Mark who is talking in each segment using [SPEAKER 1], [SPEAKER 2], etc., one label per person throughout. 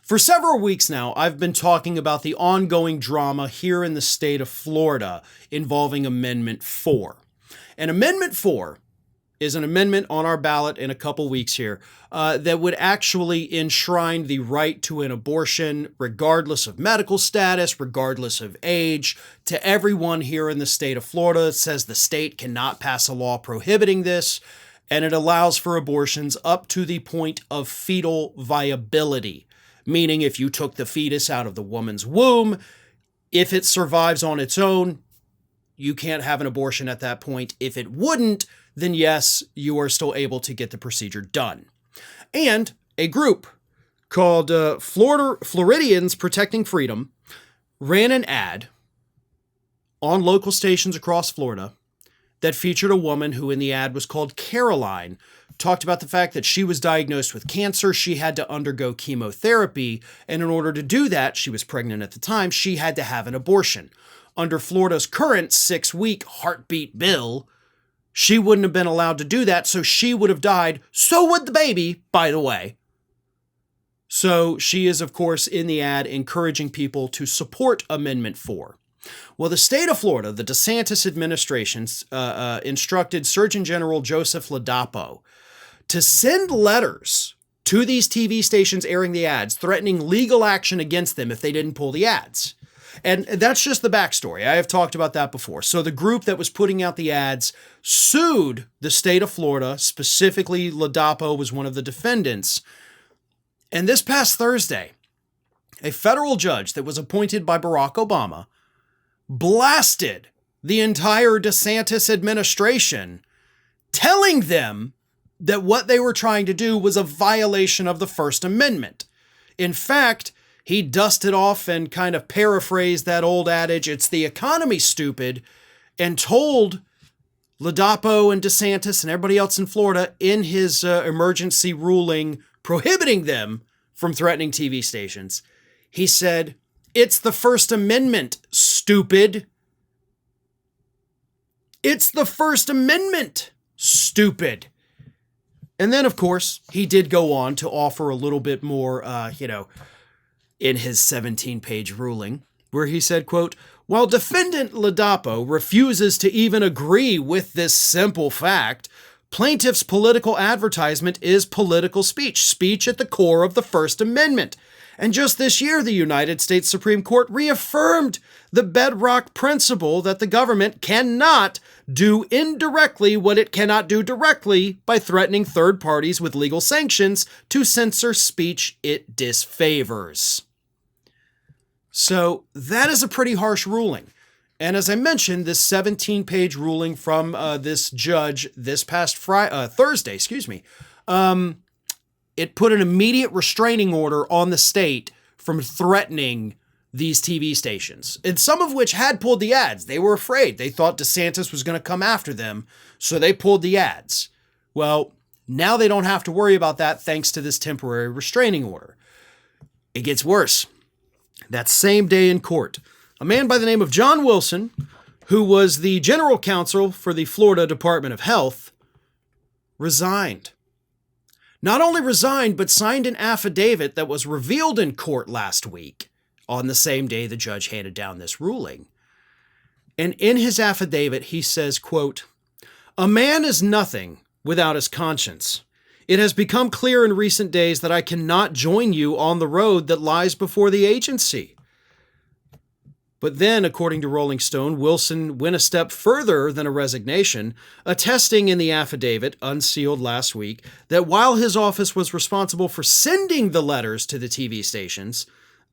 [SPEAKER 1] For several weeks now, I've been talking about the ongoing drama here in the state of Florida involving Amendment 4. And Amendment 4 is an amendment on our ballot in a couple weeks here that would actually enshrine the right to an abortion, regardless of medical status, regardless of age, to everyone here in the state of Florida. It says the state cannot pass a law prohibiting this, and it allows for abortions up to the point of fetal viability. Meaning if you took the fetus out of the woman's womb, if it survives on its own, you can't have an abortion at that point. If it wouldn't, then yes, you are still able to get the procedure done. And a group called Floridians Protecting Freedom ran an ad on local stations across Florida that featured a woman who in the ad was called Caroline, talked about the fact that she was diagnosed with cancer, she had to undergo chemotherapy, and in order to do that, she was pregnant at the time, she had to have an abortion. Under Florida's current 6-week heartbeat bill, she wouldn't have been allowed to do that, so she would have died. So would the baby, by the way. So she is, of course, in the ad encouraging people to support Amendment 4. Well, the state of Florida, the DeSantis administration, instructed Surgeon General Joseph Ladapo to send letters to these TV stations airing the ads, threatening legal action against them if they didn't pull the ads. And that's just the backstory. I have talked about that before. So the group that was putting out the ads sued the state of Florida. Specifically, Ladapo was one of the defendants. And this past Thursday, a federal judge that was appointed by Barack Obama blasted the entire DeSantis administration, telling them that what they were trying to do was a violation of the First Amendment. In fact, he dusted off and kind of paraphrased that old adage, "It's the economy, stupid," and told Ladapo and DeSantis and everybody else in Florida in his emergency ruling prohibiting them from threatening TV stations. He said, "It's the First Amendment, stupid. It's the First Amendment, stupid." And then, of course, he did go on to offer a little bit more, in his 17-page ruling, where he said, quote, "While defendant Ladapo refuses to even agree with this simple fact, plaintiff's political advertisement is political speech at the core of the First Amendment. And just this year, the United States Supreme Court reaffirmed the bedrock principle that the government cannot do indirectly what it cannot do directly by threatening third parties with legal sanctions to censor speech it disfavors." So that is a pretty harsh ruling. And as I mentioned, this 17-page ruling from this judge this past Thursday, it put an immediate restraining order on the state from threatening these TV stations, and some of which had pulled the ads. They were afraid. They thought DeSantis was going to come after them, so they pulled the ads. Well, now they don't have to worry about that thanks to this temporary restraining order. It gets worse. That same day in court, a man by the name of John Wilson, who was the general counsel for the Florida Department of Health, resigned. Not only resigned, but signed an affidavit that was revealed in court last week, on the same day the judge handed down this ruling. And in his affidavit, he says, quote, "A man is nothing without his conscience. It has become clear in recent days that I cannot join you on the road that lies before the agency." But then, according to Rolling Stone, Wilson went a step further than a resignation, attesting in the affidavit, unsealed last week, that while his office was responsible for sending the letters to the TV stations,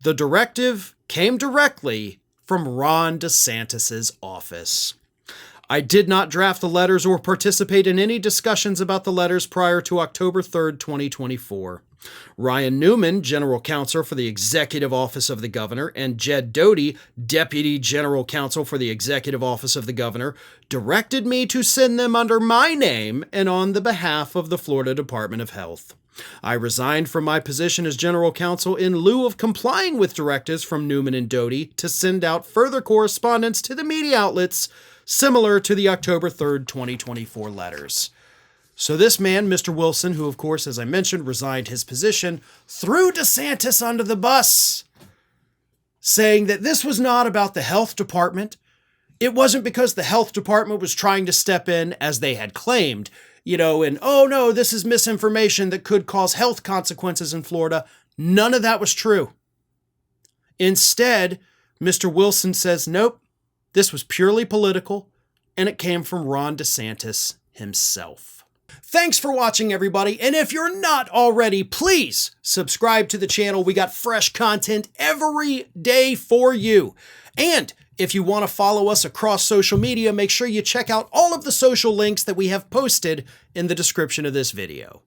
[SPEAKER 1] the directive came directly from Ron DeSantis' office. "I did not draft the letters or participate in any discussions about the letters prior to October 3rd, 2024. Ryan Newman, General Counsel for the Executive Office of the Governor, and Jed Doty, Deputy General Counsel for the Executive Office of the Governor, directed me to send them under my name and on the behalf of the Florida Department of Health. I resigned from my position as General Counsel in lieu of complying with directives from Newman and Doty to send out further correspondence to the media outlets similar to the October 3rd, 2024 letters." So this man, Mr. Wilson, who of course, as I mentioned, resigned his position, threw DeSantis under the bus, saying that this was not about the health department. It wasn't because the health department was trying to step in as they had claimed, and, oh no, this is misinformation that could cause health consequences in Florida. None of that was true. Instead, Mr. Wilson says, nope, this was purely political, and it came from Ron DeSantis himself. Thanks for watching, everybody, and if you're not already, please subscribe to the channel. We got fresh content every day for you. And if you want to follow us across social media, make sure you check out all of the social links that we have posted in the description of this video.